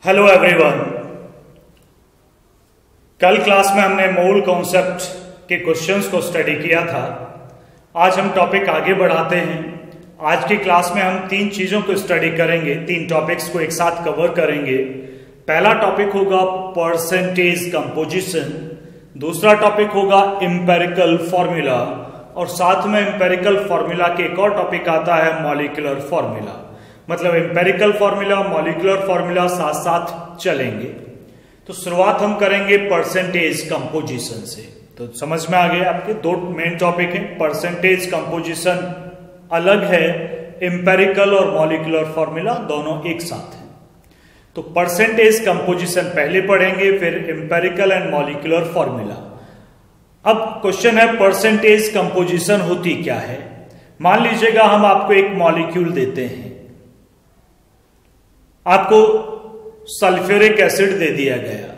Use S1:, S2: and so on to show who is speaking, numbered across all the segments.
S1: Hello everyone. कल class में हमने मोल कॉन्सेप्ट के क्वेश्चंस को स्टडी किया था। आज हम टॉपिक आगे बढ़ाते हैं। आज की क्लास में हम तीन चीजों को स्टडी करेंगे, तीन टॉपिक्स को एक साथ कवर करेंगे। पहला टॉपिक होगा परसेंटेज कंपोजिशन, दूसरा टॉपिक होगा एम्पिरिकल फॉर्मूला और साथ में एम्पिरिकल फॉर्मूला के एक और टॉपिक आता है मॉलिक्यूलर फॉर्मूला। मतलब एम्पिरिकल फॉर्मूला मॉलिक्यूलर फॉर्मूला साथ साथ चलेंगे। तो शुरुआत हम करेंगे परसेंटेज कंपोजिशन से। तो समझ में आ गया, आपके दो मेन टॉपिक हैं। परसेंटेज कंपोजिशन अलग है, एम्पिरिकल और मॉलिक्यूलर फॉर्मूला दोनों एक साथ हैं। तो परसेंटेज कंपोजिशन पहले पढ़ेंगे, फिर एम्पिरिकल एंड मॉलिक्यूलर फॉर्मूला। अब क्वेश्चन है परसेंटेज कंपोजिशन होती क्या है। मान लीजिएगा हम आपको एक मॉलिक्यूल देते हैं, आपको सल्फ्यूरिक एसिड दे दिया गया।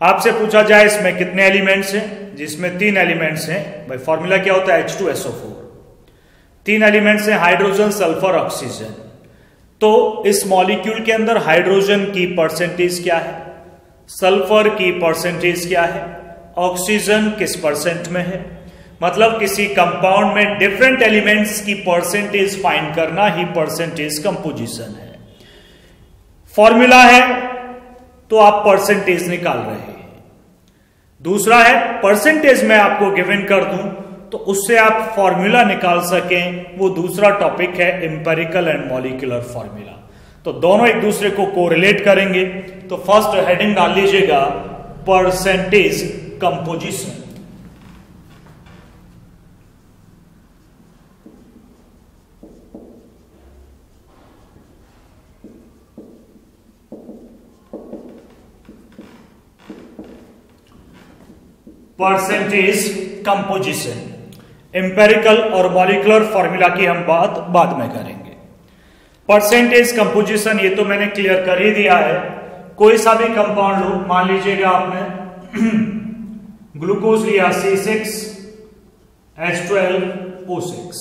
S1: आपसे पूछा जाए इसमें कितने एलिमेंट्स हैं, जिसमें 3 एलिमेंट्स हैं। भाई फॉर्मूला क्या होता है, H2SO4। 3 एलिमेंट्स हैं, हाइड्रोजन सल्फर ऑक्सीजन। तो इस मॉलिक्यूल के अंदर हाइड्रोजन की परसेंटेज क्या है, सल्फर की परसेंटेज क्या है, ऑक्सीजन किस परसेंट में है। मतलब किसी कंपाउंड में डिफरेंट एलिमेंट्स की परसेंटेज फाइंड करना ही परसेंटेज कंपोजिशन है। फॉर्मूला है तो आप परसेंटेज निकाल रहे हैं। दूसरा है परसेंटेज में आपको गिवन कर दूं तो उससे आप फॉर्मूला निकाल सकें, वो दूसरा टॉपिक है एम्पिरिकल एंड मॉलिक्यूलर फॉर्मूला। तो दोनों एक दूसरे को कोरिलेट करेंगे। तो फर्स्ट हेडिंग डाल लीजिएगा percentage composition. Percentage composition, empirical और मॉलिक्यूलर फॉर्मूला की हम बात बाद में करेंगे। परसेंटेज कंपोजिशन ये तो मैंने क्लियर कर ही दिया है। कोई सा भी कंपाउंड लो, मान लीजिएगा आपने ग्लूकोज लिया C6H12O6,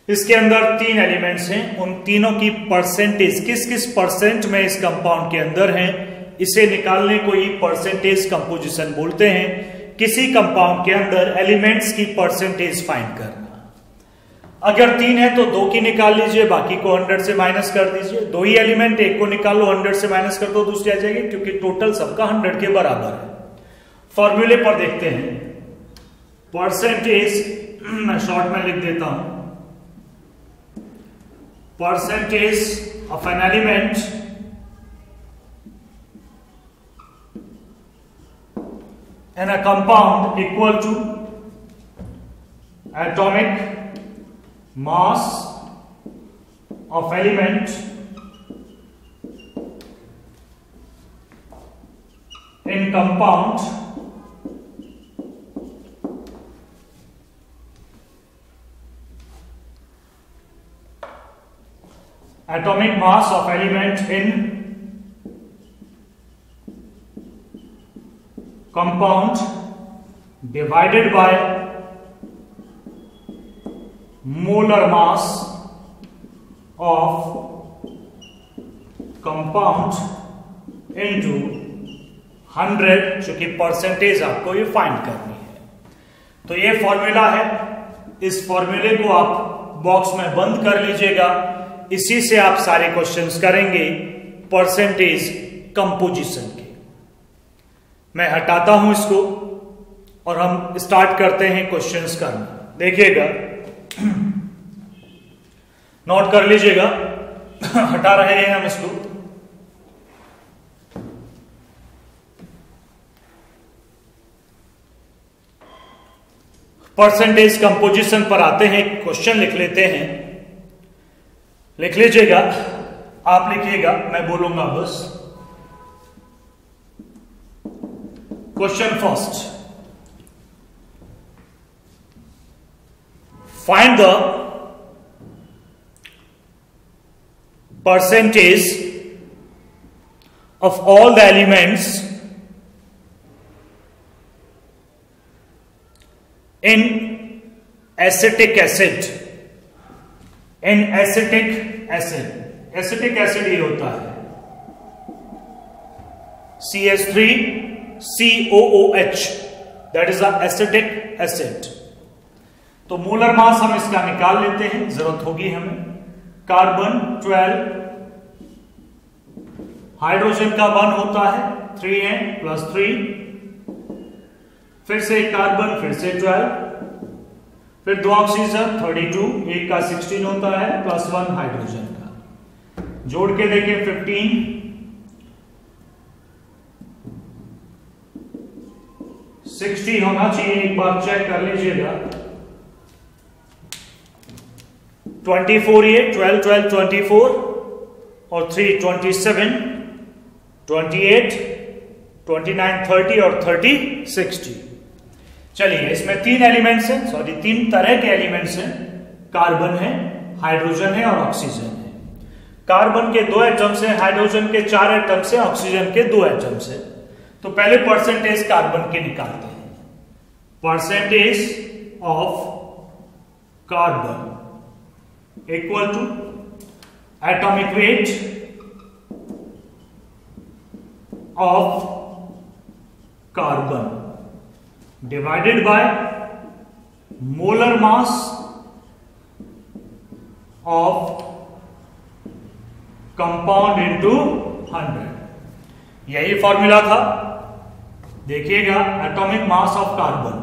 S1: इसके अंदर 3 एलिमेंट्स हैं। उन तीनों की परसेंटेज किस किस परसेंट में इस कंपाउंड के अंदर हैं, इसे निकालने को ही परसेंटेज कंपोजिशन बोलते हैं। किसी कंपाउंड के अंदर एलिमेंट्स की परसेंटेज फाइंड करना। अगर 3 है तो 2 की निकाल लीजिए, बाकी को 100 से माइनस कर दीजिए। 2 ही एलिमेंट, एक को निकालो, 100 से माइनस कर दो, दूसरी आ जाएगी, क्योंकि टोटल सबका 100 के बराबर है। फॉर्मूले पर देखते हैं। परसेंटेज मैं शॉर्ट में लिख देता हूं, percentage of an element in a compound equal to atomic mass of element in compound atomic mass of element in compound divided by molar mass of compound into 100, चूंकि परसेंटेज आपको ये find करनी है। तो ये फॉर्मूला है। इस फॉर्मूले को आप बॉक्स में बंद कर लीजिएगा। इसी से आप सारे क्वेश्चंस करेंगे परसेंटेज कंपोजिशन के। मैं हटाता हूं इसको और हम स्टार्ट करते हैं क्वेश्चंस करना। देखिएगा, नोट कर लीजिएगा, हटा रहे हैं हम इसको। परसेंटेज कंपोजिशन पर आते हैं, क्वेश्चन लिख लेते हैं। लिख लीजिएगा, आप लिखिएगा, मैं बोलूंगा बस। Question first. Find the percentage of all the elements in acetic acid. In acetic acid. Acetic acid ये होता है CH3COOH, that is acetic acid. तो मोलर मास हम इसका निकाल लेते हैं, जरूरत होगी हमें। कार्बन 12, हाइड्रोजन का 1 होता है 3n + 3, फिर से कार्बन, फिर से 12, फिर 2 ऑक्सीजन 32, एक का 16 होता है +1 हाइड्रोजन का, जोड़ के देखें 15, 60 होना चाहिए, एक बार चेक कर लीजिएगा। 24 ये 12 12 24 और 3 27, 28, 29 30 और 30 60। चलिए, इसमें 3 एलिमेंट्स हैं, सॉरी 3 तरह के एलिमेंट्स हैं। कार्बन है, हाइड्रोजन है और ऑक्सीजन है। कार्बन के 2 एटम्स हैं, हाइड्रोजन के 4 एटम्स हैं, ऑक्सीजन के 2 एटम्स हैं। तो पहले परसेंटेज कार्बन के निकालते हैं। Percentage of carbon equal to atomic weight of carbon divided by molar mass of compound into 100। यही फॉर्मूला था, देखिएगा। एटॉमिक मास ऑफ कार्बन,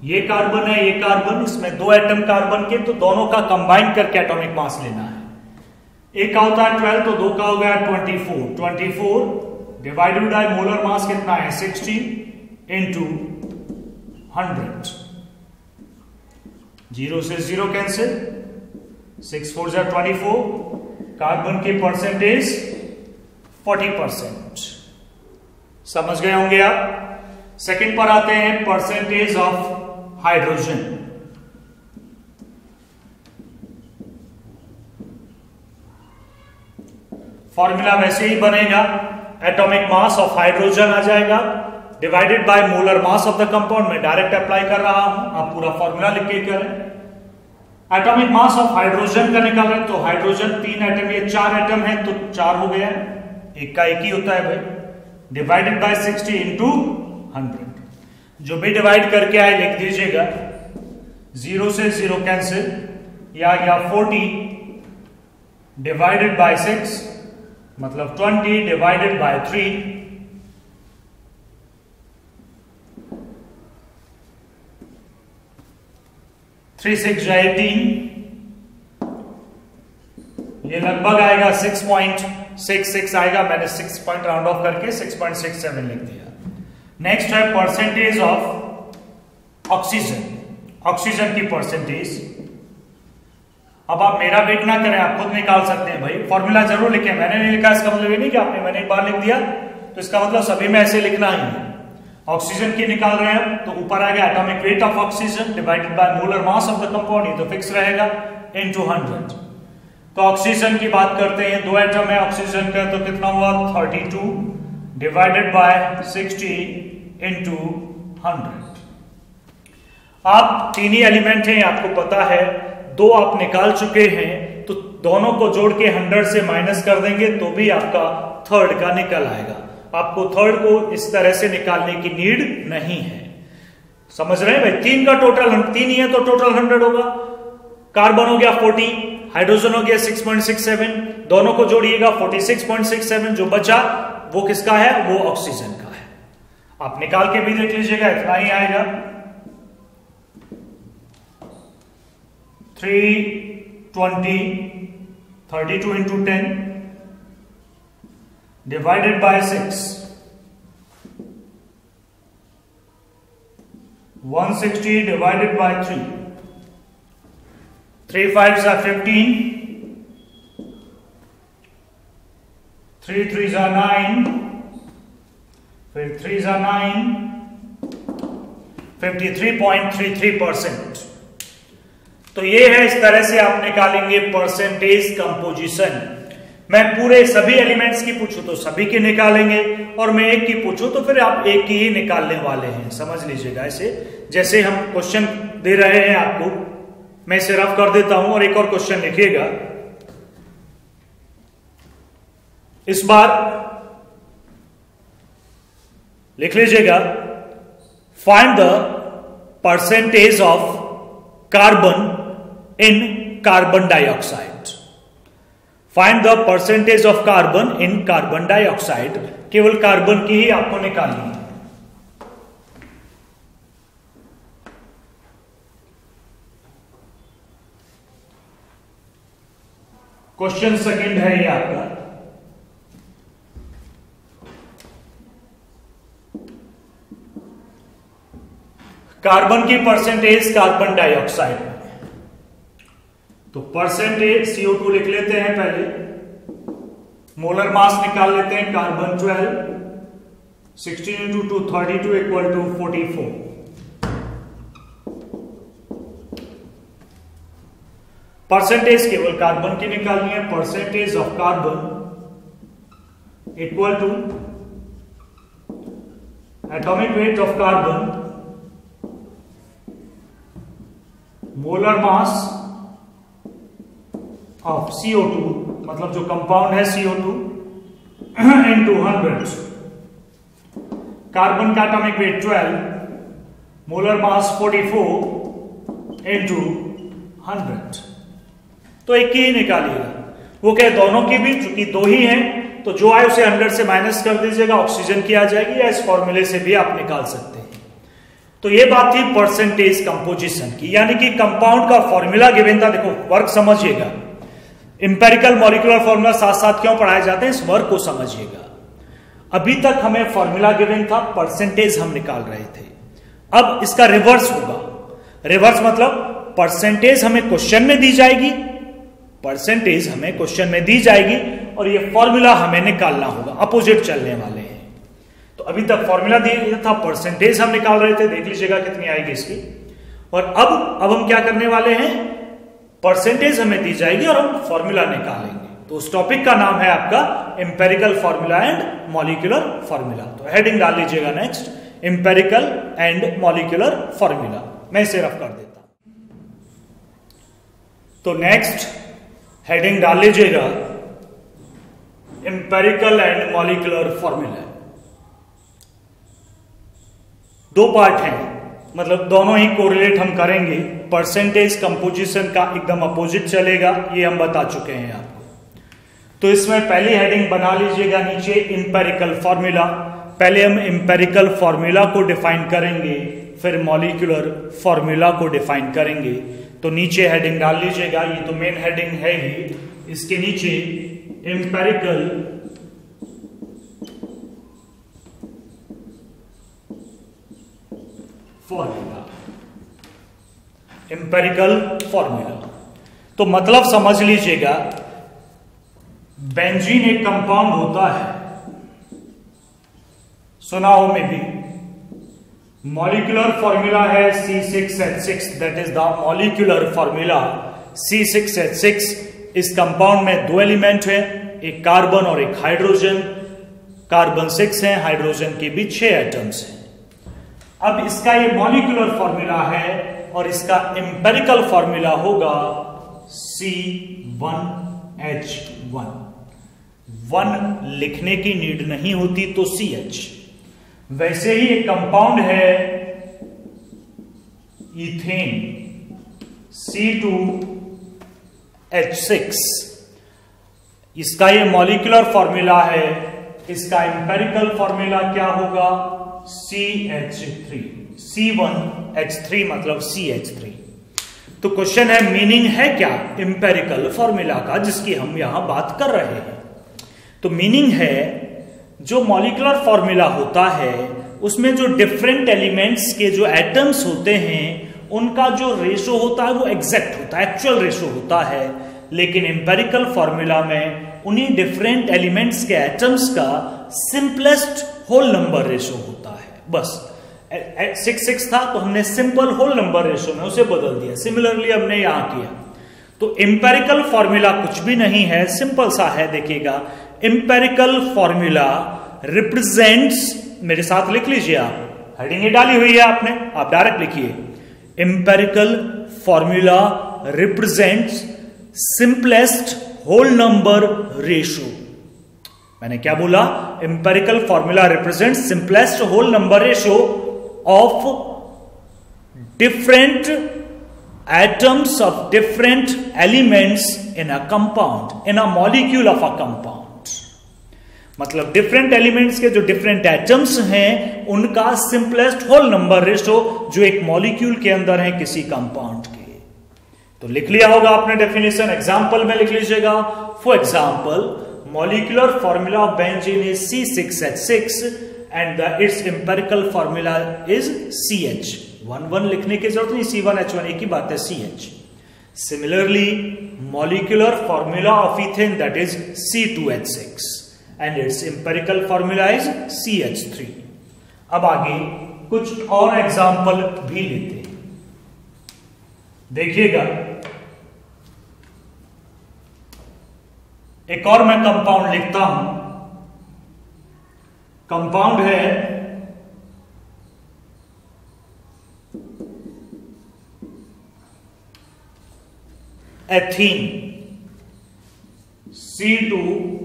S1: ये कार्बन है, ये कार्बन, इसमें 2 एटम कार्बन के, तो दोनों का कंबाइन करके एटॉमिक मास लेना है। एक का होता है 12, तो 2 का हो गया 24। 24 डिवाइडेड बाय मोलर मास कितना है 60 इंटू 100। 0 से 0 कैंसिल, 6 4 जा 24। कार्बन की परसेंटेज 40%। समझ गए होंगे आप। सेकंड पर आते हैं, परसेंटेज ऑफ हाइड्रोजन। फॉर्मूला वैसे ही बनेगा, एटॉमिक मास ऑफ हाइड्रोजन आ जाएगा divided by molar mass of the compound. में डायरेक्ट अप्लाई कर रहा हूं, आप पूरा फॉर्मूला लिख के करें। एटॉमिक मास ऑफ हाइड्रोजन का निकाल रहे हैं, तो हाइड्रोजन 3 एटम, ये 4 एटम है तो 4 हो गया, एक का एक ही होता है भाई, डिवाइडेड बाय 60 इंटू 100। जो भी डिवाइड करके आए लिख दीजिएगा। 0 से 0 कैंसिल, या 40 डिवाइडेड बाय 6 मतलब 20 डिवाइडेड बाय 3, 3 6 जा 18, ये लगभग आएगा 6.66 आएगा। मैंने 6 पॉइंट राउंड ऑफ करके 6.67 लिख दिया। नेक्स्ट है परसेंटेज ऑफ ऑक्सीजन। ऑक्सीजन की परसेंटेज, अब आप मेरा वेट ना करें, आप खुद निकाल सकते हैं भाई। फॉर्मूला जरूर लिखें, मैंने नहीं लिखा इसका मतलब ये नहीं कि आपने, मैंने एक बार लिख दिया तो इसका मतलब सभी में ऐसे लिखना ही है। ऑक्सीजन की निकाल रहे हैं तो ऊपर आएगा atomic weight of oxygen divided by molar mass of the compound, ये तो फिक्स रहेगा, इनटू 100। तो ऑक्सीजन की बात करते हैं, 2 एटम है ऑक्सीजन का, तो कितना हुआ 32 डिवाइडेड बाय 60 इंटू 100। आप 3 ही एलिमेंट हैं, आपको पता है, 2 आप निकाल चुके हैं, तो दोनों को जोड़ के 100 से माइनस कर देंगे तो भी आपका थर्ड का निकल आएगा। आपको थर्ड को इस तरह से निकालने की नीड नहीं है। समझ रहे हैं भाई। 3 का टोटल 3 ही है तो टोटल 100 होगा। कार्बन हो गया 40, हाइड्रोजन हो गया 6.67, दोनों को जोड़िएगा 46.67, जो बचा वो किसका है, वो ऑक्सीजन का है। आप निकाल के भी देख लीजिएगा, इतना ही आएगा। 320 32 into 10 divided by 6, 160 divided by 3, 3 5s are 15, 3 3s are 9, फिर 3s are 9, 53.33%। तो ये है, इस तरह से आप निकालेंगे परसेंटेज कंपोजिशन। मैं पूरे सभी एलिमेंट्स की पूछूं तो सभी की निकालेंगे, और मैं एक की पूछूं तो फिर आप एक की ही निकालने वाले हैं। समझ लीजिएगा। ऐसे जैसे हम क्वेश्चन दे रहे हैं आपको, मैं इसे रफ कर देता हूं और एक और क्वेश्चन लिखिएगा। इस बार लिख लीजिएगा, find the percentage of carbon in carbon dioxide. Find the percentage of carbon in carbon dioxide. केवल कार्बन की ही आपको निकालनी है। क्वेश्चन सेकंड है ये आपका, कार्बन की परसेंटेज कार्बन डाइऑक्साइड में। तो परसेंटेज CO2 लिख लेते हैं पहले, मोलर मास निकाल लेते हैं, कार्बन 12, 16 × 2 32 इक्वल टू 44। परसेंटेज केवल कार्बन की निकालनी है, percentage of carbon equal to atomic weight of carbon molar mass of CO2, मतलब जो कंपाउंड है CO2 into 100। कार्बन का atomic weight 12, molar mass 44 into 100। तो एक ही निकालिएगा, वो क्या दोनों की भी, चूंकि दो ही हैं तो जो आए उसे 100 से माइनस कर दीजिएगा, ऑक्सीजन की आ जाएगी, या इस फॉर्मूले से भी आप निकाल सकते हैं। तो ये बात थी परसेंटेज कंपोजिशन की, यानी कि कंपाउंड का फॉर्मूला गिवन था। देखो वर्क समझिएगा, इंपेरिकल मॉलिक्यूलर फॉर्मूला साथ साथ क्यों पढ़ाए जाते हैं, इस वर्क को समझिएगा। अभी तक हमें फॉर्मूला गिवन था, परसेंटेज हम निकाल रहे थे। अब इसका रिवर्स होगा। रिवर्स मतलब परसेंटेज हमें क्वेश्चन में दी जाएगी, परसेंटेज हमें क्वेश्चन में दी जाएगी और ये फॉर्मूला हमें निकालना होगा, अपोजिट चलने वाले हैं। तो अभी तक फॉर्मूला दिया था, परसेंटेज हम निकाल रहे थे, देख लीजिएगा कितनी आएगी इसकी। और अब हम क्या करने वाले हैं, परसेंटेज हमें दी जाएगी और हम फॉर्मूला निकालेंगे। तो उस टॉपिक का नाम है आपका empirical formula and molecular formula. तो हेडिंग डाल लीजिएगा next, empirical and molecular formula. मैं इसे रफ कर देता हूं। तो नेक्स्ट हेडिंग डाल लीजिएगा, एम्पेरिकल एंड मॉलिक्यूलर फॉर्मूला। दो पार्ट हैं, मतलब दोनों ही कोरिलेट हम करेंगे। परसेंटेज कंपोजिशन का एकदम अपोजिट चलेगा, ये हम बता चुके हैं आपको। तो इसमें पहली हेडिंग बना लीजिएगा नीचे, एम्पेरिकल फॉर्मूला। पहले हम एम्पेरिकल फॉर्मूला को डिफाइन करेंगे, फिर मॉलिक्यूलर फॉर्मूला को डिफाइन करेंगे। तो नीचे हेडिंग डाल लीजिएगा, ये तो मेन हेडिंग है ही, इसके नीचे एम्पेरिकल फॉर्मूला। एम्पेरिकल फॉर्मूला तो मतलब समझ लीजिएगा, बेंजीन एक कंपाउंड होता है, सुना हो में भी। मॉलिक्यूलर फॉर्मूला है C6H6, that is the molecular formula C6H6। इस कंपाउंड में दो एलिमेंट है, एक कार्बन और एक हाइड्रोजन। कार्बन 6 है, हाइड्रोजन के भी 6 एटम्स हैं। अब इसका ये मॉलिक्यूलर फॉर्मूला है और इसका एम्पेरिकल फॉर्मूला होगा C1H1। 1 लिखने की नीड नहीं होती तो CH। वैसे ही एक कंपाउंड है इथेन C2H6, इसका ये मॉलिक्यूलर फॉर्मूला है, इसका एम्पेरिकल फॉर्मूला क्या होगा CH3। C1H3 मतलब CH3। तो क्वेश्चन है मीनिंग है क्या एम्पेरिकल फॉर्मूला का, जिसकी हम यहां बात कर रहे हैं। तो मीनिंग है, जो मॉलिक्यूलर फॉर्मूला होता है उसमें जो डिफरेंट एलिमेंट्स के जो एटम्स होते हैं उनका जो रेशो होता है वो एग्जैक्ट होता है, एक्चुअल रेशो होता है। लेकिन एम्पेरिकल फॉर्मूला में उन्हीं डिफरेंट एलिमेंट्स के एटम्स का सिंपलेस्ट होल नंबर रेशो होता है। बस 6 था तो हमने सिंपल होल नंबर रेशो में उसे बदल दिया। सिमिलरली हमने यहां किया। तो एम्पेरिकल फॉर्मूला कुछ भी नहीं है, सिंपल सा है, देखिएगा। एम्पेरिकल फॉर्मूला रिप्रेजेंट्स, मेरे साथ लिख लीजिए आप, हेडिंग डाली हुई है आपने, आप डायरेक्ट लिखिए, empirical formula represents simplest whole number ratio. मैंने क्या बोला? Empirical formula represent simplest whole number ratio of different atoms of different elements in a compound, in a molecule of a compound. मतलब डिफरेंट एलिमेंट्स के जो different atoms हैं उनका simplest whole number ratio जो एक मॉलिक्यूल के अंदर है किसी कंपाउंड के। तो लिख लिया होगा आपने डेफिनेशन, एग्जांपल में लिख लीजिएगा। For example, molecular formula of benzene is C6H6 and it's empirical formula is CH। 1 लिखने की जरूरत नहीं, C1H1 एक ही बात है, CH। Similarly molecular formula of ethane that is C2H6 and its empirical formula is CH3। अब आगे कुछ और एग्जाम्पल भी लेते हैं, देखिएगा। एक और मैं कंपाउंड लिखता हूं, कंपाउंड है एथीन C2H4।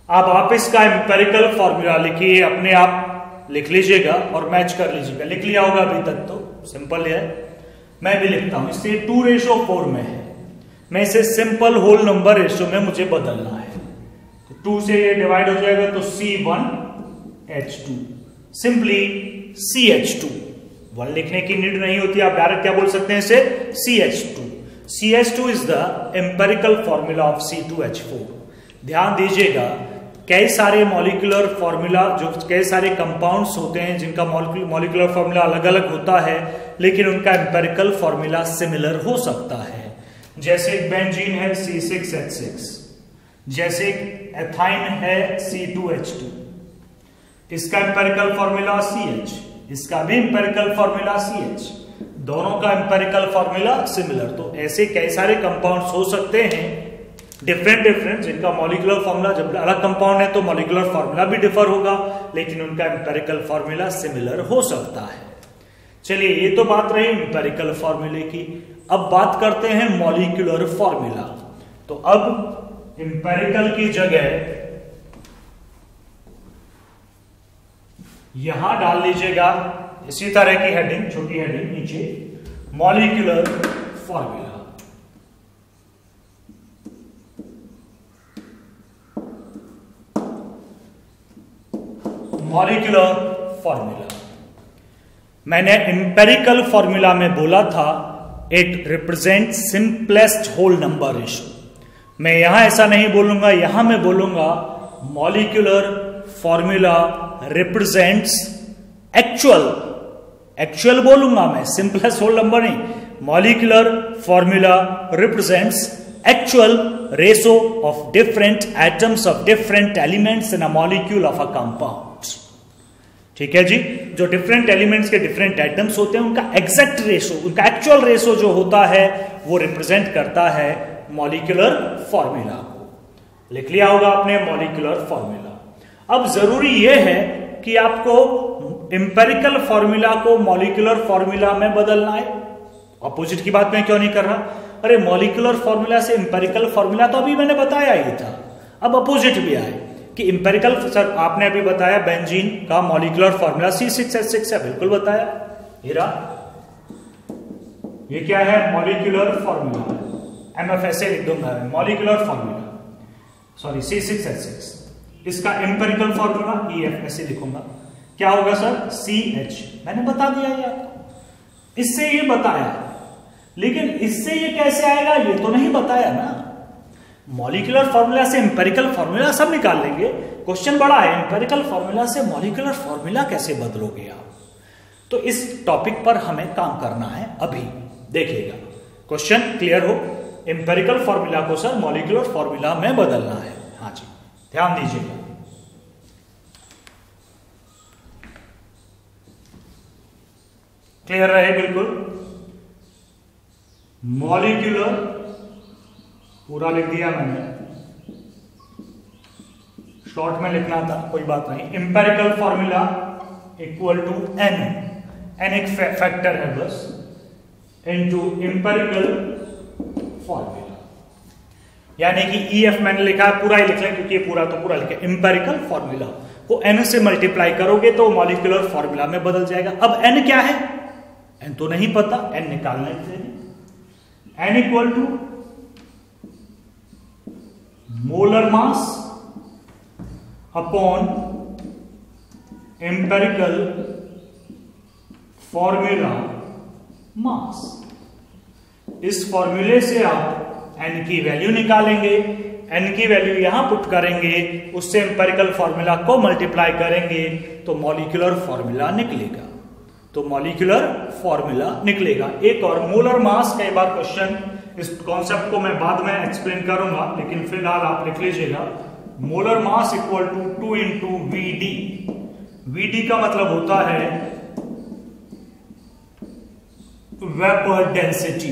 S1: अब आप इसका एम्पेरिकल फॉर्मूला लिखिए, अपने आप लिख लीजिएगा और मैच कर लीजिएगा। लिख लिया होगा अभी तक, तो सिंपल है। मैं भी लिखता हूं, इससे 2:4 में है, मैं इसे सिंपल होल नंबर रेशियो में मुझे बदलना है। तो 2 से ये डिवाइड हो जाएगा तो C1H2, सिंपली CH2। 1 लिखने की नीड नहीं होती, आप डायरेक्ट क्या बोल सकते हैं इसे? CH2। CH2 is the empirical formula of C2H4। ध्यान दीजिएगा, कई सारे मॉलिक्यूलर फॉर्मूला, जो कई सारे कंपाउंड्स होते हैं जिनका मॉलिक्यूलर फॉर्मूला अलग अलग होता है, लेकिन उनका एम्पेरिकल फॉर्मूला सिमिलर हो सकता है। जैसे एक बेंजीन है C6H6, जैसे एथाइन है C2H2, इसका एम्पेरिकल फॉर्मूला CH, इसका भी एम्पेरिकल फॉर्मूला CH, दोनों का एम्पेरिकल फॉर्मूला सिमिलर। तो ऐसे कई सारे कंपाउंड्स हो सकते हैं डिफरेंट जिनका मॉलिक्यूलर फॉर्मूला, जब अलग कंपाउंड है तो मॉलिक्यूलर फॉर्मूला भी डिफर होगा, लेकिन उनका एम्पेरिकल फॉर्मूला सिमिलर हो सकता है। चलिए, ये तो बात रही एम्पेरिकल फॉर्मूले की। अब बात करते हैं मॉलिक्यूलर फॉर्मूला। तो अब एम्पेरिकल की जगह यहां डाल लीजिएगा इसी तरह की हेडिंग, छोटी हेडिंग नीचे, मॉलिक्यूलर फॉर्मूला। मॉलिक्यूलर फॉर्मूला मैंने एम्पेरिकल फॉर्मूला में बोला था it represent simplest whole number ratio. मैं यहां ऐसा नहीं बोलूंगा, यहां मैं बोलूंगा मॉलिक्यूलर फॉर्मूला रिप्रेजेंट्स एक्चुअल बोलूंगा मैं, सिंपलेस्ट होल नंबर नहीं। Molecular formula represents actual ratio of different atoms of different elements in a molecule of a compound. ठीक है जी, जो डिफरेंट एलिमेंट्स के डिफरेंट एटम्स होते हैं उनका एग्जैक्ट रेशियो, उनका एक्चुअल रेशियो जो होता है वो रिप्रेजेंट करता है मॉलिक्यूलर फॉर्मूला को। लिख लिया होगा आपने मॉलिक्यूलर फॉर्मूला। अब जरूरी यह है कि आपको एम्पेरिकल फॉर्मूला को मॉलिक्यूलर फॉर्मूला में बदलना है। अपोजिट की बात मैं क्यों नहीं कर रहा? अरे मॉलिक्यूलर फॉर्मूला से एम्पेरिकल फॉर्मूला तो अभी मैंने बताया ही था, अब अपोजिट भी आए कि एम्पेरिकल, सर आपने अभी बताया बेंजीन का मॉलिक्यूलर फॉर्मूला C6H6 है, बिल्कुल बताया। हीरा, ये क्या है? मॉलिक्यूलर फॉर्मूला, MF ऐसे लिख दूंगा, मॉलिक्यूलर फॉर्मूला, सॉरी C6H6, इसका एम्पेरिकल फॉर्मूला EF ऐसे लिखूंगा। क्या होगा सर? CH। मैंने बता दिया ये आपको, इससे ये बताया, लेकिन इससे ये कैसे आएगा ये तो नहीं बताया ना। मॉलिक्यूलर फॉर्मूला से एम्पेरिकल फॉर्मूला सब निकाल लेंगे, क्वेश्चन बड़ा है, एम्पेरिकल फॉर्मूला से मॉलिक्यूलर फॉर्मूला कैसे बदलोगे आप? तो इस टॉपिक पर हमें काम करना है अभी, देखिएगा क्वेश्चन क्लियर हो। एम्पेरिकल फॉर्मूला को सर मॉलिक्यूलर फॉर्मूला में बदलना है। हाँ जी, ध्यान दीजिएगा। क्लियर रहे बिल्कुल। मॉलिक्यूलर पूरा लिख दिया मैंने, शॉर्ट में लिखना था, कोई बात नहीं। Empirical formula equal to n, n एक फैक्टर है बस, इनटू एम्पेरिकल फॉर्मूला। यानी कि EF मैंने लिखा है, पूरा ही लिख लें क्योंकि पूरा तो पूरा लिखा, एम्पेरिकल फॉर्मूला को N से मल्टीप्लाई करोगे तो मॉलिक्यूलर फॉर्मूला में बदल जाएगा। अब N क्या है, N तो नहीं पता, N निकालना है। N equal to molar mass upon empirical formula mass. इस फॉर्मूले से आप N की वैल्यू निकालेंगे, N की वैल्यू यहां पुट करेंगे, उससे एम्पेरिकल फॉर्मूला को मल्टीप्लाई करेंगे तो मॉलिक्यूलर फॉर्मूला निकलेगा। तो मॉलिक्यूलर फॉर्मूला निकलेगा। एक और मोलर मास, कई बार क्वेश्चन, इस कॉन्सेप्ट को मैं बाद में एक्सप्लेन करूंगा, लेकिन फिलहाल आप लिख लीजिएगा molar mass equal to 2 into VD। VD का मतलब होता है वेपर डेंसिटी।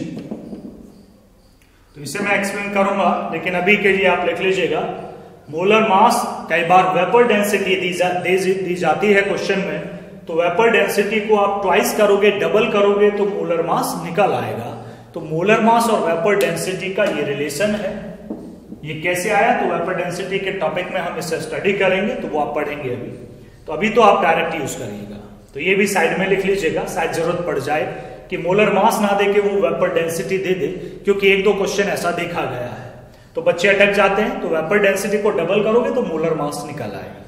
S1: तो इसे मैं एक्सप्लेन करूंगा, लेकिन अभी के लिए आप लिख लीजिएगा मोलर मास। कई बार वेपर डेंसिटी दी जाती है क्वेश्चन में, तो वेपर डेंसिटी को आप ट्वाइस करोगे, डबल करोगे तो मोलर मास निकल आएगा। तो मोलर मास और वेपर डेंसिटी का ये रिलेशन है। ये कैसे आया, तो वेपर डेंसिटी के टॉपिक में हम इसे स्टडी करेंगे, तो वो आप पढ़ेंगे अभी। तो अभी तो आप डायरेक्ट यूज करिएगा। तो ये भी साइड में लिख लीजिएगा, शायद जरूरत पड़ जाए कि मोलर मास ना दे के वो वेपर डेंसिटी दे दे, क्योंकि एक दो क्वेश्चन ऐसा देखा गया है। तो बच्चे अटक जाते हैं। तो वेपर डेंसिटी को डबल करोगे तो मोलर मास निकल आएगा।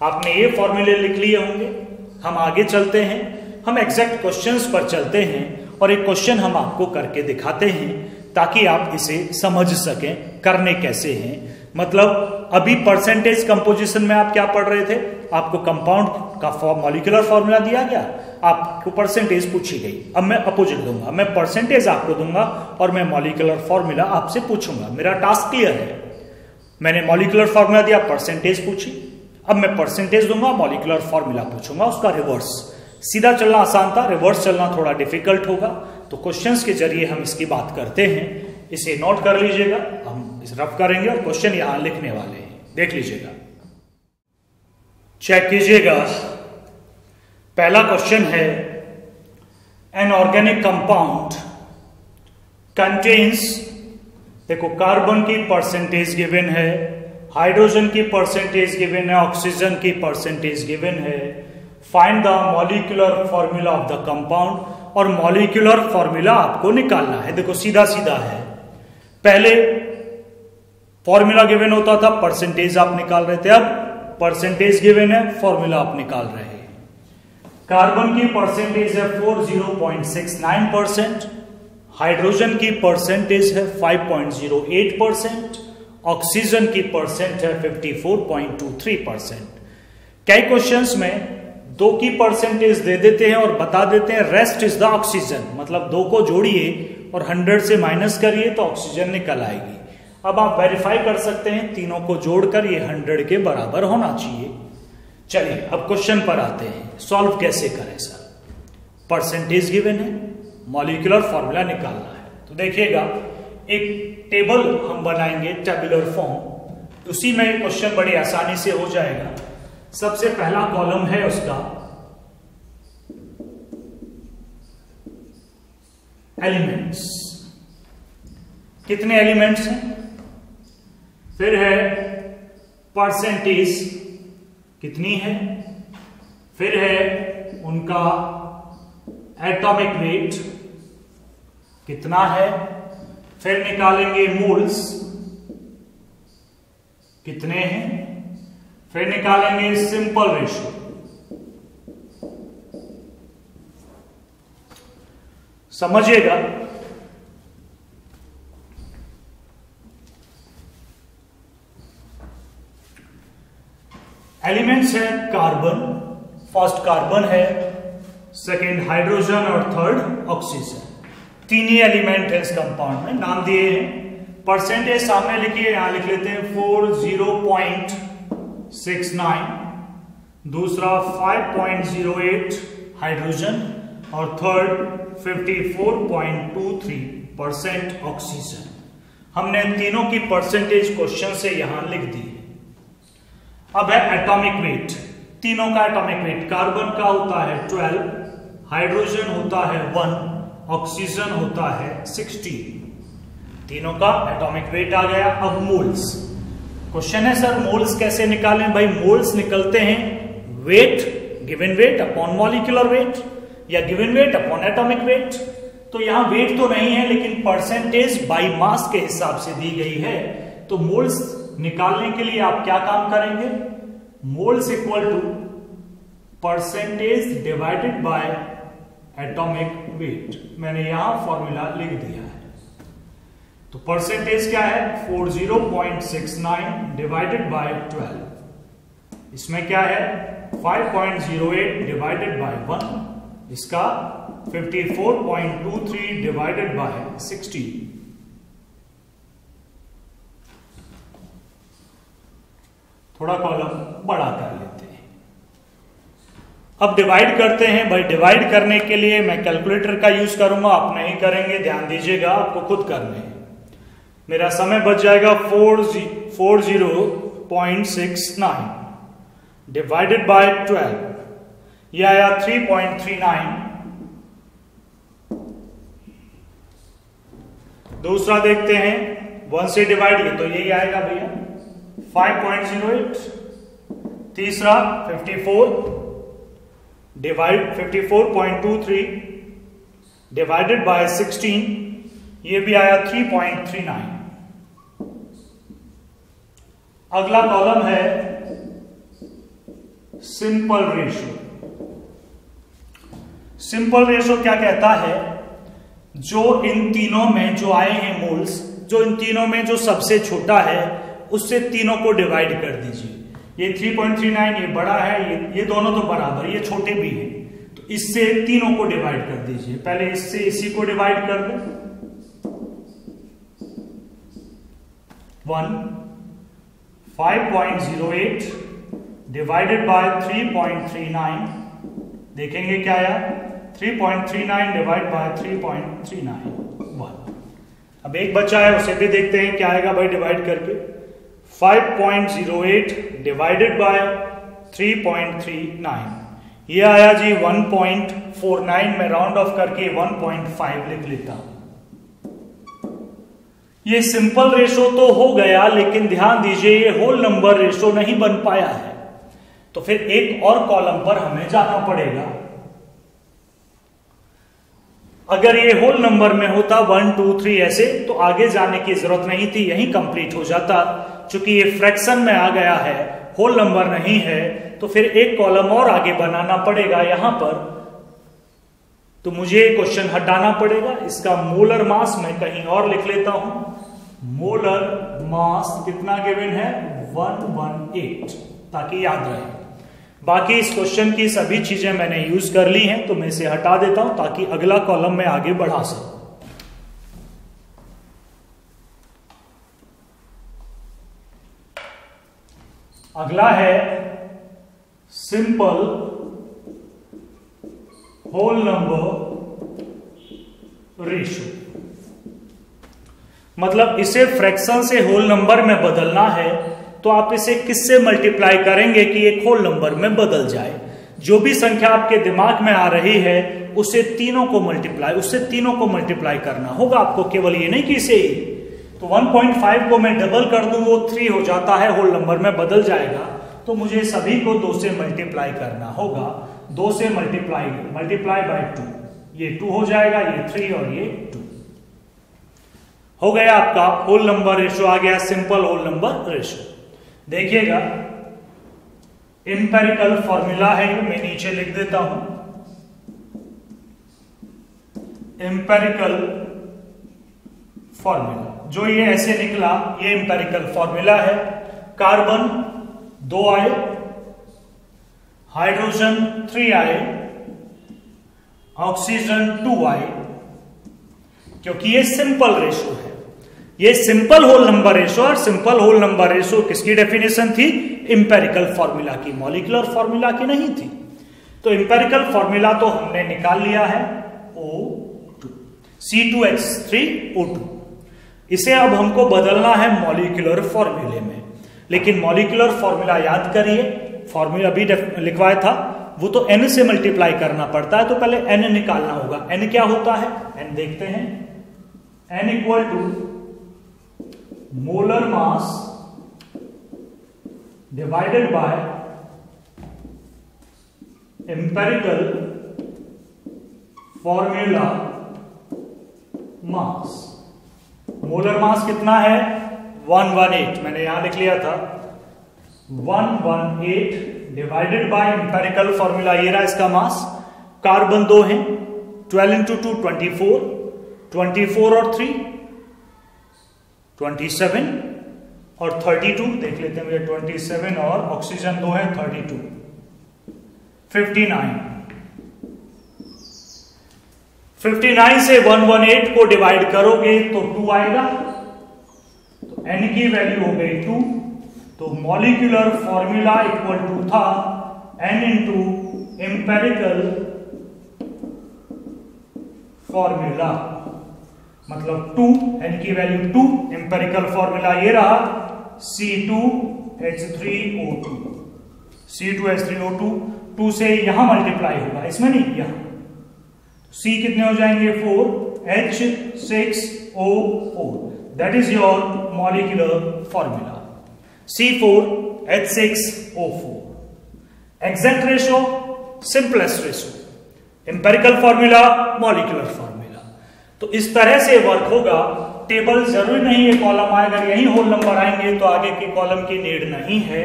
S1: आपने ये फॉर्मूले लिख लिए होंगे। हम आगे चलते हैं, हम एग्जैक्ट क्वेश्चंस पर चलते हैं और एक क्वेश्चन हम आपको करके दिखाते हैं ताकि आप इसे समझ सकें करने कैसे हैं। मतलब अभी परसेंटेज कंपोजिशन में आप क्या पढ़ रहे थे, आपको कंपाउंड का मॉलिक्यूलर फॉर्मूला दिया गया, आपको परसेंटेज पूछी गई। अब मैं अपोजिट दूंगा, मैं परसेंटेज आपको दूंगा और मैं मॉलिक्यूलर फॉर्मूला आपसे पूछूंगा। मेरा टास्क क्लियर है। मैंने मॉलिक्यूलर फॉर्मूला दिया, परसेंटेज पूछी, अब मैं परसेंटेज दूंगा, मॉलिक्यूलर फॉर्मूला पूछूंगा, उसका रिवर्स। सीधा चलना आसान था, रिवर्स चलना थोड़ा डिफिकल्ट होगा। तो क्वेश्चंस के जरिए हम इसकी बात करते हैं। इसे नोट कर लीजिएगा, हम इसे रफ करेंगे और क्वेश्चन यहां लिखने वाले हैं, देख लीजिएगा, चेक कीजिएगा। पहला क्वेश्चन है, एन ऑर्गेनिक कंपाउंड कंटेन्स, देखो कार्बन की परसेंटेज गिवन है, हाइड्रोजन की परसेंटेज गिवन है, ऑक्सीजन की परसेंटेज गिवन है। Find the molecular formula of the compound, और मॉलिक्यूलर फॉर्मूला आपको निकालना है। देखो सीधा सीधा है, पहले फॉर्मूला गिवन होता था, परसेंटेज आप निकाल रहे थे, अब परसेंटेज गिवन है, फॉर्मूला आप निकाल रहे हैं। कार्बन की परसेंटेज है 40.69%, हाइड्रोजन की परसेंटेज है 5.08%, ऑक्सीजन की परसेंट है 54.23%। कई क्वेश्चंस में 2 की परसेंटेज दे देते हैं और बता देते हैं रेस्ट इज द ऑक्सीजन, मतलब 2 को जोड़िए और 100 से माइनस करिए तो ऑक्सीजन निकल आएगी। अब आप वेरीफाई कर सकते हैं, तीनों को जोड़कर ये 100 के बराबर होना चाहिए। चलिए अब क्वेश्चन पर आते हैं, सॉल्व कैसे करें सर। परसेंटेज गिवन है, मॉलिक्यूलर फॉर्मूला निकालना है। तो देखिएगा, एक टेबल हम बनाएंगे, टेबुलर फॉर्म, उसी में क्वेश्चन बड़ी आसानी से हो जाएगा। सबसे पहला कॉलम है उसका एलिमेंट्स, कितने एलिमेंट्स हैं, फिर है परसेंटेज कितनी है, फिर है उनका एटॉमिक वेट कितना है, फिर निकालेंगे मोल्स कितने हैं, फिर निकालेंगे सिंपल रेशियो। समझिएगा, एलिमेंट्स है कार्बन, फर्स्ट कार्बन है, सेकेंड हाइड्रोजन और थर्ड ऑक्सीजन। तीन ही एलिमेंट है इस कंपाउंड में, नाम दिए हैं। परसेंटेज सामने लिखिए, यहां लिख लेते हैं 40.69, दूसरा 5.08 हाइड्रोजन और थर्ड 54.23% ऑक्सीजन। हमने तीनों की परसेंटेज क्वेश्चन से यहां लिख दी है। अब है एटॉमिक वेट, तीनों का एटॉमिक वेट, कार्बन का होता है 12, हाइड्रोजन होता है 1, ऑक्सीजन होता है 16। तीनों का एटॉमिक वेट आ गया। अब मोल्स, क्वेश्चन है सर मोल्स कैसे निकालें? भाई मोल्स निकलते हैं weight, given weight upon molecular weight या given weight upon atomic weight. तो यहां वेट तो नहीं है लेकिन परसेंटेज बाय मास के हिसाब से दी गई है। तो मोल्स निकालने के लिए आप क्या काम करेंगे? Moles equal to percentage divided by atomic weight. मैंने यहां फॉर्मूला लिख दिया है। तो परसेंटेज क्या है? 40.69 डिवाइडेड बाय 12। इसमें क्या है? 5.08 डिवाइडेड बाय 1। इसका 54.23 डिवाइडेड बाय 16। थोड़ा कॉलम बड़ा कर लेते हैं। अब डिवाइड करते हैं। भाई डिवाइड करने के लिए मैं कैलकुलेटर का यूज करूंगा, आप नहीं करेंगे, ध्यान दीजिएगा, आपको खुद करने हैं। मेरा समय बच जाएगा 40.69 डिवाइडेड बाय 12, यह आया 3.39। दूसरा देखते हैं 1 से डिवाइड, ये तो यही आएगा भैया 5.08। तीसरा 54.23 डिवाइडेड बाय 16, ये भी आया 3.39। अगला कॉलम है सिंपल रेशियो। सिंपल रेशियो क्या कहता है? जो इन तीनों में जो आए हैं मोल्स, जो इन तीनों में जो सबसे छोटा है उससे तीनों को डिवाइड कर दीजिए। ये 3.39 ये बड़ा है, ये दोनों तो बराबर, ये छोटे भी हैं, तो इससे तीनों को डिवाइड कर दीजिए। पहले इससे इसी को डिवाइड कर दें। 5.08 डिवाइडेड बाय 3.39, देखेंगे क्या आया? 3.39 डिवाइड बाय 3.39 1। अब एक बचा है, उसे भी देखते हैं क्या आएगा भाई डिवाइड करके। 5.08 डिवाइडेड बाय 3.39, ये आया जी 1.49। में राउंड ऑफ करके 1.5 लिख लेता हूं। ये सिंपल रेशो तो हो गया, लेकिन ध्यान दीजिए ये होल नंबर रेशो नहीं बन पाया है। तो फिर एक और कॉलम पर हमें जाना पड़ेगा। अगर ये होल नंबर में होता 1 2 3 ऐसे, तो आगे जाने की जरूरत नहीं थी, यही कंप्लीट हो जाता। चूंकि ये फ्रैक्शन में आ गया है, होल नंबर नहीं है, तो फिर एक कॉलम और आगे बनाना पड़ेगा यहां पर। तो मुझे क्वेश्चन हटाना पड़ेगा। इसका मोलर मास मैं कहीं और लिख लेता हूं। मोलर मास कितना गिवन है? 118, ताकि याद रहे। बाकी इस क्वेश्चन की सभी चीजें मैंने यूज कर ली हैं, तो मैं इसे हटा देता हूं ताकि अगला कॉलम में आगे बढ़ा सकूं। अगला है सिंपल होल नंबर रेशियो। मतलब इसे फ्रैक्शन से होल नंबर में बदलना है, तो आप इसे किससे मल्टीप्लाई करेंगे कि एक होल नंबर में बदल जाए? जो भी संख्या आपके दिमाग में आ रही है उससे तीनों को मल्टीप्लाई करना होगा आपको, केवल ये नहीं कि इसे ही। तो 1.5 को मैं डबल कर दूं, वो 3 हो जाता है, होल नंबर में बदल जाएगा। तो मुझे सभी को 2 से मल्टीप्लाई करना होगा। 2 से मल्टीप्लाई बाय 2, ये 2 हो जाएगा, ये 3 और ये 2 हो गया। आपका होल नंबर रेशियो आ गया, सिंपल होल नंबर रेशियो। देखिएगा इंपेरिकल फॉर्मूला है, मैं नीचे लिख देता हूं। इंपेरिकल फॉर्मूला जो ये ऐसे निकला, ये इंपेरिकल फॉर्मूला है। कार्बन 2 आए, हाइड्रोजन 3 आए, ऑक्सीजन 2 आए, क्योंकि ये सिंपल रेशो है। ये सिंपल होल नंबर रेशो और सिंपल होल नंबर रेशो किसकी डेफिनेशन थी? इंपेरिकल फॉर्मूला की, मॉलिक्यूलर फॉर्मूला की नहीं थी। तो इंपेरिकल फॉर्मूला तो हमने निकाल लिया है, O2 C2H3O2। इसे अब हमको बदलना है मॉलिक्यूलर फॉर्मूले में। लेकिन मॉलिक्यूलर फॉर्मूला याद करिए, फॉर्मूला भी लिखवाया था, वो तो n से मल्टीप्लाई करना पड़ता है। तो पहले n निकालना होगा। n क्या होता है? n देखते हैं, n equal to molar mass divided by empirical formula mass. Molar mass कितना है? 118, मैंने यहां लिख लिया था 118 डिवाइडेड बाय एम्पेरिकल फॉर्मूला, ये रहा इसका मास। कार्बन 2 है, 12 इंटू 2 24, 24 और 3 27 और 32, देख लेते हैं मुझे 27 और ऑक्सीजन 2 है 32, 59। 59 से 118 को डिवाइड करोगे तो 2 आएगा, तो n की वैल्यू हो गई 2। तो मॉलिक्यूलर फॉर्मूला इक्वल टू था n इंटू एम्पेरिकल फॉर्मूला, मतलब 2, n की वैल्यू 2, एम्पेरिकल फॉर्मूला ये रहा C2H3O2, C2H3O2, 2 से यहां मल्टीप्लाई होगा, इसमें नहीं, यहां C कितने हो जाएंगे 4, H6O4, that is your molecular formula C4H6O4। Exact ratio, simplest ratio, empirical formula, molecular formula. तो इस तरह से वर्क होगा। टेबल जरूरी नहीं है कॉलम आए, अगर यही होल नंबर आएंगे तो आगे के कॉलम की नीड नहीं है।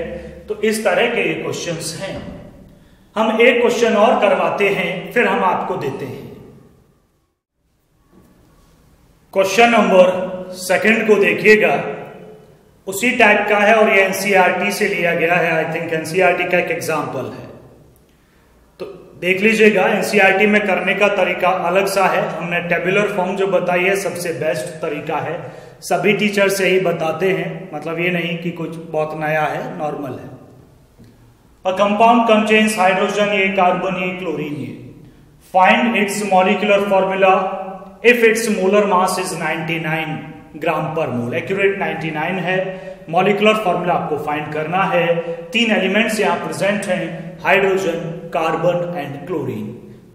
S1: तो इस तरह के ये क्वेश्चंस हैं। हम एक क्वेश्चन और करवाते हैं, फिर हम आपको देते हैं। क्वेश्चन नंबर 2 को देखिएगा, उसी टाइप का है और ये एनसीईआरटी से लिया गया है। आई थिंक एनसीईआरटी का एक एग्जाम्पल है, तो देख लीजिएगा। एनसीईआरटी में करने का तरीका अलग सा है। हमने टेबुलर फॉर्म जो बताई है सबसे बेस्ट तरीका है, सभी टीचर से ही बताते हैं, मतलब ये नहीं कि कुछ बहुत नया है, नॉर्मल है। अ कंपाउंड कंटेन्स हाइड्रोजन, ये कार्बन, ये क्लोरीन, ये find its molecular formula if it's molar mass is 99 ग्राम पर मोल। एक्यूरेट 99 है। मॉलिक्यूलर फॉर्मूला आपको फाइंड करना है। 3 एलिमेंट्स यहां प्रेजेंट हैं, हाइड्रोजन, कार्बन एंड क्लोरीन।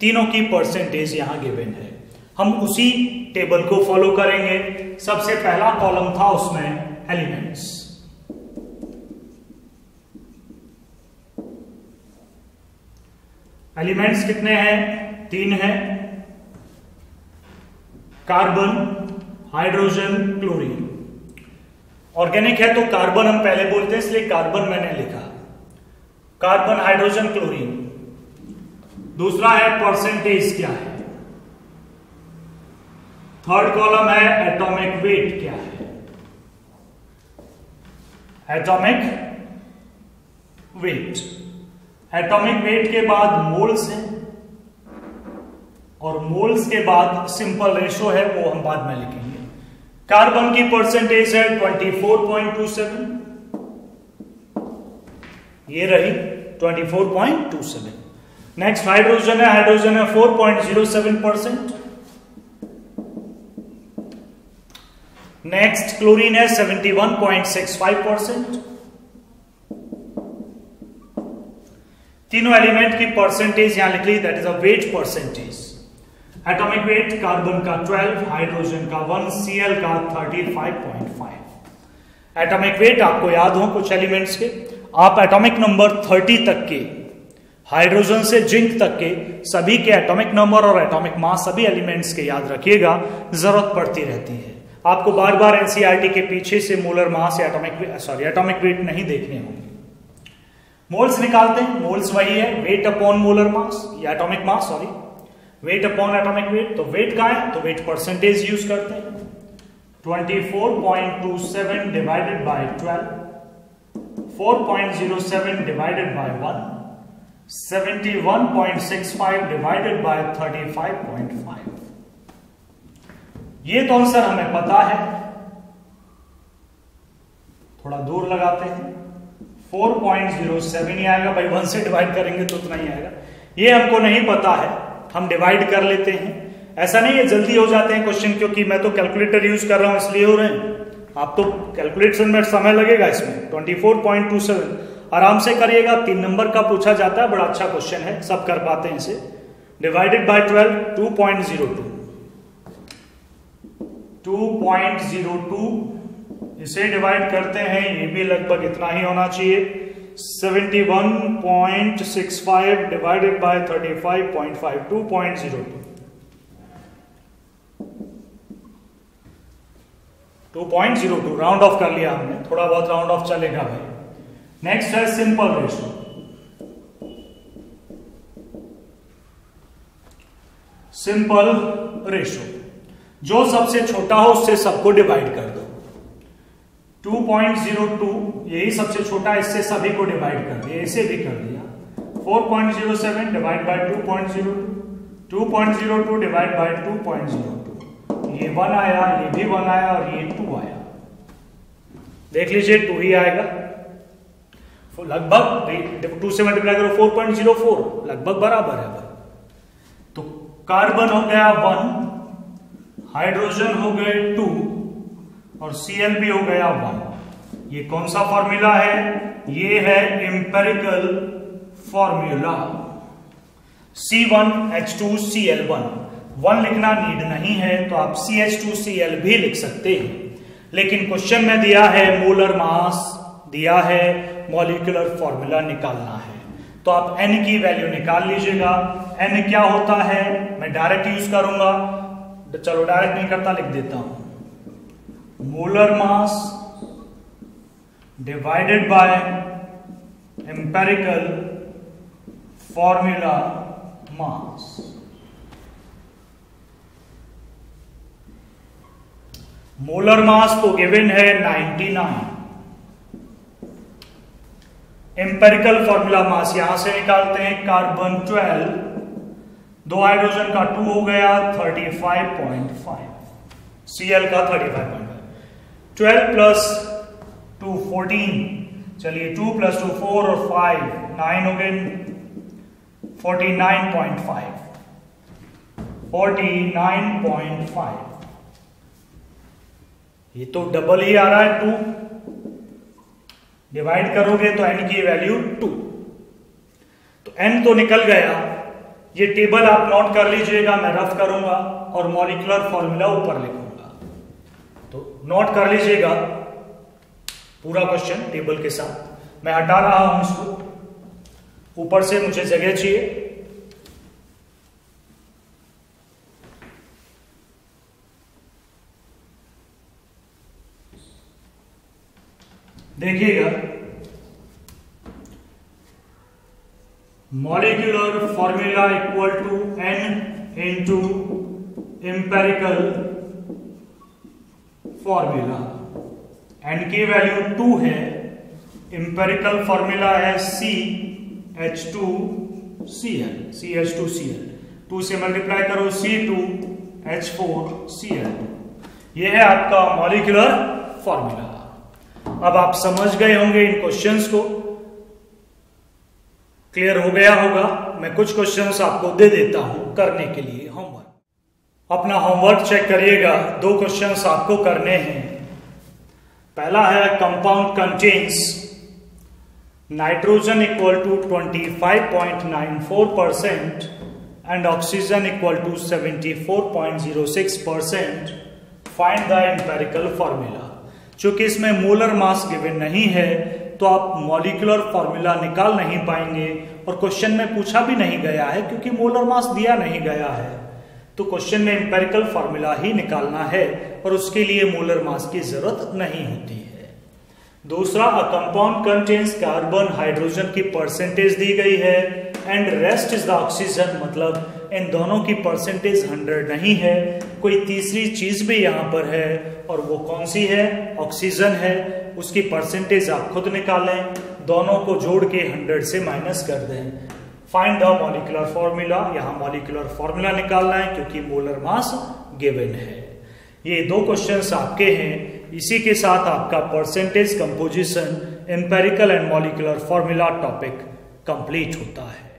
S1: तीनों की परसेंटेज यहां गिवन है। हम उसी टेबल को फॉलो करेंगे। सबसे पहला कॉलम था उसमें एलिमेंट्स। एलिमेंट्स कितने हैं? 3 हैं, कार्बन, हाइड्रोजन, क्लोरीन। ऑर्गेनिक है तो कार्बन हम पहले बोलते हैं, इसलिए कार्बन मैंने लिखा। Carbon, hydrogen, chlorine. दूसरा है परसेंटेज क्या है। थर्ड कॉलम है एटॉमिक वेट क्या है। एटॉमिक वेट, एटॉमिक वेट के बाद मोल्स है, और मोल्स के बाद सिंपल रेशो है, वो हम बाद में लिखेंगे। कार्बन की परसेंटेज है 24.27, ये रही 24.27। नेक्स्ट हाइड्रोजन है, हाइड्रोजन है 4.07%। नेक्स्ट क्लोरीन है 71.65%। तीनों एलिमेंट की परसेंटेज यहां लिख ली, that is a weight percentage. Atomic weight carbon का 12, हाइड्रोजन का 1, Cl का 35.5। एटॉमिक वेट आपको याद हो कुछ एलिमेंट्स के, आप एटॉमिक नंबर 30 तक के, हाइड्रोजन से जिंक तक के सभी के एटॉमिक नंबर और एटॉमिक मास सभी एलिमेंट्स के याद रखिएगा, जरूरत पड़ती रहती है। आपको बार बार एनसीईआरटी के पीछे से मोलर मास या एटॉमिक वेट नहीं देखने होंगे। मोल्स निकालते हैं, मोल्स वही है वेट अपॉन मोलर मास या atomic mass, sorry wait upon atomic weight. तो वेट कहां है, तो वेट परसेंटेज यूज करते हैं। 24.27 divided by 12, 4.07 divided by 1, 71.65 divided by 35.5। ये तो आंसर हमें पता है, थोड़ा दूर लगाते हैं, 4.07 ही आएगा भाई, 1 से डिवाइड करेंगे तो उतना ही आएगा। ये हमको नहीं पता है, हम डिवाइड कर लेते हैं। ऐसा नहीं है जल्दी हो जाते हैं क्वेश्चन, क्योंकि मैं तो कैलकुलेटर यूज कर रहा हूं इसलिए हो रहे हैं। आप तो कैलकुलेशन में समय लगेगा इसमें। 24.27 आराम से करिएगा, 3 नंबर का पूछा जाता है, बड़ा अच्छा क्वेश्चन है, सब कर पाते हैं इसे। डिवाइडेड बाय 12, 2.02, इसे डिवाइड करते हैं, ये भी लगभग इतना ही होना चाहिए। 71.65 डिवाइडेड बाय 35.5 2.02 2.02 राउंड ऑफ कर लिया हमने, थोड़ा बहुत राउंड ऑफ चलेगा भाई। नेक्स्ट है सिंपल रेशो। सिंपल रेशो, जो सबसे छोटा हो उससे सबको डिवाइड कर दो। 2.02 यही सबसे छोटा, इससे सभी को डिवाइड कर दिया, इसे भी कर दिया। 4.07 डिवाइड बाय 2.02, 2.02 डिवाइड बाय 2.02, ये 1 आया, ये भी 1 आया और ये 2 आया। देख लीजिए 2 ही आएगा लगभग। 2 से मल्टीप्लाई करो 4.04, लगभग बराबर है। तो कार्बन हो गया 1, हाइड्रोजन हो गए 2 और Cl भी हो गया 1। ये कौन सा फॉर्मूला है? ये है एम्पिरिकल फॉर्मूला। C1H2Cl1, 1 लिखना नीड नहीं है, तो आप CH2Cl भी लिख सकते हैं। लेकिन क्वेश्चन में दिया है मोलर मास, दिया है मॉलिक्यूलर फॉर्मूला निकालना है, तो आप n की वैल्यू निकाल लीजिएगा। n क्या होता है, मैं डायरेक्ट यूज करूंगा, चलो डायरेक्ट नहीं करता, लिख देता हूं। Molar mass divided bye empirical formula mass. Molar मास तो गिवन है 99, एम्पिरिकल फॉर्मूला मास यहां से निकालते हैं। कार्बन 12, 2 हाइड्रोजन का 2 हो गया 35.5, Cl का 35.5, 12 प्लस 2 14, चलिए 2 प्लस 2 4 और 5 9 हो गए 49.5, 49.5। ये तो डबल ही आ रहा है, 2 डिवाइड करोगे तो n की वैल्यू 2, तो n तो निकल गया। ये टेबल आप नोट कर लीजिएगा, मैं रफ करूंगा और मॉलिक्यूलर फॉर्मूला ऊपर लिखूंगा, तो नोट कर लीजिएगा पूरा क्वेश्चन टेबल के साथ। मैं हटा रहा हूं इसको, ऊपर से मुझे जगह चाहिए। देखिएगा, molecular formula equal to n into empirical formula. n की वैल्यू 2 है, एम्पेरिकल फॉर्मूला है CH2Cl, CH2Cl, 2 से मल्टीप्लाई करो C2H4Cl। यह है आपका मॉलिक्यूलर फॉर्मूला। अब आप समझ गए होंगे इन क्वेश्चंस को, क्लियर हो गया होगा। मैं कुछ क्वेश्चंस आपको दे देता हूं करने के लिए होमवर्क। अपना होमवर्क चेक करिएगा, 2 क्वेश्चंस आपको करने हैं। पहला है compound contains nitrogen equal to 25.94% and oxygen equal to 74.06%, find the empirical formula. चूंकि इसमें मोलर मास गिवन नहीं है तो आप मॉलिक्यूलर फॉर्मूला निकाल नहीं पाएंगे, और क्वेश्चन में पूछा भी नहीं गया है क्योंकि मोलर मास दिया नहीं गया है, तो क्वेश्चन में एम्पिरिकल फॉर्मूला ही निकालना है और उसके लिए मोलर मास की जरूरत नहीं होती है। दूसरा, a compound contains carbon hydrogen की परसेंटेज दी गई है and rest is the oxygen, मतलब इन दोनों की परसेंटेज 100 नहीं है, कोई तीसरी चीज भी यहां पर है और वो कौन सी है? ऑक्सीजन है। उसकी परसेंटेज आप खुद निकालें, दोनों को जोड़ के 100 से माइनस कर दें। फाइंड द मॉलिक्यूलर फॉर्मूला, यहां मॉलिक्यूलर फॉर्मूला निकालना है क्योंकि मोलर मास गिवन है। ये 2 क्वेश्चंस आपके हैं। इसी के साथ आपका percentage composition, empirical and molecular formula topic complete होता है।